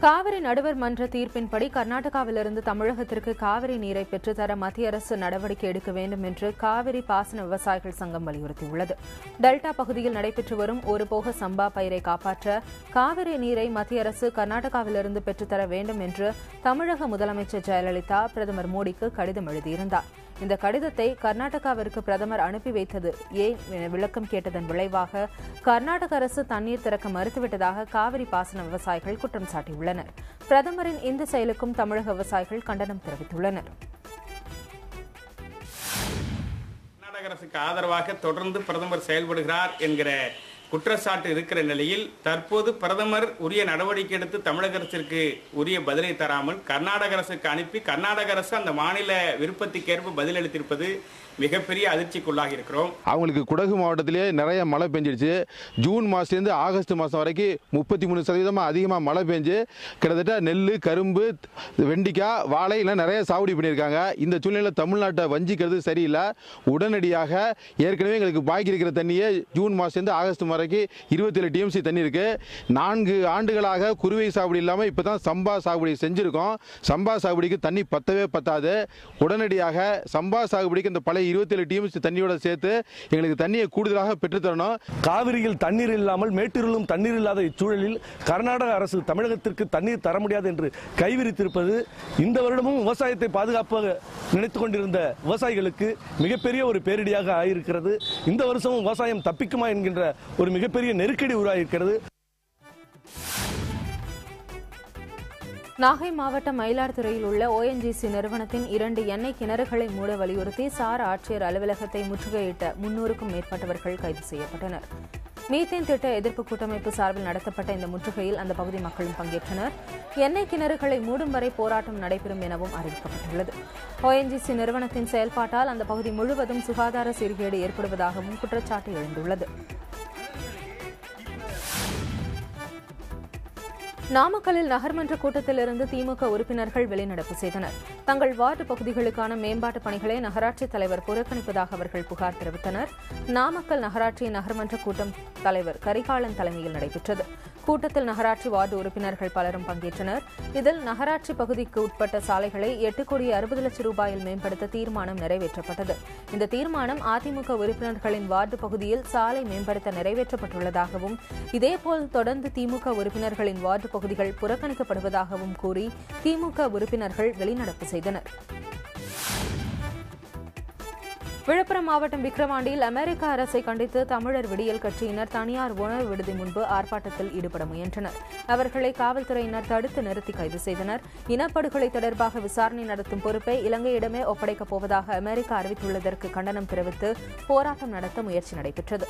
காவிரி நடுவர் மன்ற தீர்ப்பின்படி கர்நாடகாவிலிருந்து தமிழகத்திற்கு காவிரி நீரை பெற்றுத்தர மத்திய அரசு நடவடிக்கை எடுக்க வேண்டும் என்று காவிரி பாசன விவசாயிகள் சங்கம் வலியுறுத்தியுள்ளது. டெல்டா பகுதியில் நடைபெற்று வரும் ஒருபோக சம்பா பயிரை காப்பாற்ற காவிரி நீரை மத்திய அரசு கர்நாடகாவிலிருந்து பெற்றுத்தர வேண்டும் என்று தமிழக முதலமைச்சர் ஜெயலலிதா பிரதமர் மோடிக்கு கடிதம் எழுதியிருந்தார். இந்த கடிதத்தை கர்நாடகாவிற்கு பிரதமர் அனுப்பி வைத்தது ஏன் என விளக்கம் கேட்டதன் விளைவாக கர்நாடக அரசு தண்ணீர் திறக்க மறுத்துவிட்டதாக காவிரி பாசன விவசாயிகள் குற்றம் சாட்டியுள்ளனர். பிரதமரின் இந்த செயலுக்கும் தமிழக விவசாயிகள் கண்டனம் தெரிவித்துள்ளனர். கர்நாடக அரசுக்கு ஆதரவாக தொடர்ந்து பிரதமர் செயல்படுகிறார் என்கிற குற்றச்சாட்டு இருக்கிற நிலையில் தற்போது பிரதமர் உரிய நடவடிக்கை எடுத்து தமிழக அரசிற்கு உரிய பதிலை தராமல் கர்நாடக அரசுக்கு அனுப்பி கர்நாடக அரசு அந்த மாநில விருப்பத்துக்கேற்ப பதிலளித்திருப்பது மிகப்பெரிய அதிர்ச்சிக்குள்ளாகி இருக்கிறோம். அவங்களுக்கு குடகு மாவட்டத்திலேயே நிறைய மழை பெஞ்சிருச்சு. ஜூன் மாசத்துலேருந்து ஆகஸ்ட் மாதம் வரைக்கும் 33% அதிகமாக மழை பெஞ்சு கிட்டத்தட்ட நெல், கரும்பு, வெண்டிக்காய், வாழை எல்லாம் நிறைய சாகுபடி பண்ணியிருக்காங்க. இந்த சூழ்நிலையில் தமிழ்நாட்டை வஞ்சிக்கிறது சரியில்லை. உடனடியாக ஏற்கனவே எங்களுக்கு பாக்கி இருக்கிற தண்ணியே ஜூன் மாதத்துலேருந்து ஆகஸ்ட் வரைக்கும் 27 TMC தண்ணி இருக்கு. 4 ஆண்டுகளாக குறுவை சாகுபடி இல்லாமல் இப்போ தான் சம்பா சாகுபடி செஞ்சுருக்கோம். சம்பா சாகுபடிக்கு தண்ணி பத்தவே பத்தாது. உடனடியாக சம்பா சாகுபடிக்கு இந்த பழைய 27 TMC தண்ணியோட சேர்த்து எங்களுக்கு தண்ணியை கூடுதலாக பெற்றுத்தரணும். காவிரியில் தண்ணீர் இல்லாமல் மேட்டூரிலும் தண்ணீர் இல்லாத இச்சூழலில் கர்நாடக அரசு தமிழகத்திற்கு தண்ணீர் தர முடியாது என்று கைவிரித்திருப்பது இந்த வருடமும் விவசாயத்தை பாதுகாப்பாக நினைத்துக் கொண்டிருந்த விவசாயிகளுக்கு மிகப்பெரிய ஒரு பேரிடியாக ஆயிருக்கிறது. இந்த வருஷமும் விவசாயம் தப்பிக்குமா என்கின்ற ஒரு மிகப்பெரிய நெருக்கடி உருவாகியிருக்கிறது. நாகை மாவட்டம் மயிலாடுதுறையில் உள்ள ONGC நிறுவனத்தின் 2 எண்ணெய் கிணறுகளை மூட வலியுறுத்தி சார் ஆட்சியர் அலுவலகத்தை முற்றுகையிட்ட 300க்கும் மேற்பட்டவர்கள் கைது செய்யப்பட்டனர். மீத்தேன் திட்ட எதிர்ப்பு கூட்டமைப்பு சார்பில் நடத்தப்பட்ட இந்த முற்றுகையில் அந்த பகுதி மக்களும் பங்கேற்றனர். எண்ணெய் கிணறுகளை மூடும் வரை போராட்டம் நடைபெறும் எனவும் அறிவிக்கப்பட்டுள்ளது. ONGC நிறுவனத்தின் செயல்பாட்டால் அந்த பகுதி முழுவதும் சுகாதார சீர்கேடு ஏற்படுவதாகவும் குற்றச்சாட்டு எழுந்துள்ளது. நாமக்கல்லில் நகர்மன்ற கூட்டத்திலிருந்து திமுக உறுப்பினர்கள் வெளிநடப்பு செய்தனர். தங்கள் வார்டு பகுதிகளுக்கான மேம்பாட்டு பணிகளை நகராட்சித் தலைவர் புறக்கணிப்பதாக அவர்கள் புகார் தெரிவித்தனர். நாமக்கல் நகராட்சியின் நகர்மன்ற கூட்டம் தலைவர் கரிகாலன் தலைமையில் நடைபெற்றது. கூட்டத்தில் நகராட்சி வார்டு உறுப்பினர்கள் பலரும் பங்கேற்றனர். இதில் நகராட்சி பகுதிக்கு உட்பட்ட சாலைகளை 8,60,00,000 ரூபாயில் மேம்படுத்த தீர்மானம் நிறைவேற்றப்பட்டது. இந்த தீர்மானம் அதிமுக உறுப்பினர்களின் வார்டு பகுதியில் சாலை மேம்படுத்த நிறைவேற்றப்பட்டுள்ளதாகவும் இதேபோல் தொடர்ந்து திமுக உறுப்பினர்களின் வார்டு பகுதிகள் புறக்கணிக்கப்படுவதாகவும் கூறி திமுக உறுப்பினர்கள் வெளிநடப்பு செய்தனர். விழுப்புரம் மாவட்டம் விக்கிரவாண்டியில் அமெரிக்க அரசை கண்டித்து தமிழர் விடியல் கட்சியினர் தனியார் உணவு விடுதி முன்பு ஆர்ப்பாட்டத்தில் ஈடுபட முயன்றனர். அவர்களை காவல்துறையினர் தடுத்து நிறுத்தி கைது செய்தனர். இனப்படுகொலை தொடர்பாக விசாரணை நடத்தும் பொறுப்பை இலங்கையிடமே ஒப்படைக்கப் போவதாக அமெரிக்கா அறிவித்துள்ளதற்கு கண்டனம் தெரிவித்து போராட்டம் நடத்த முயற்சி நடைபெற்றது.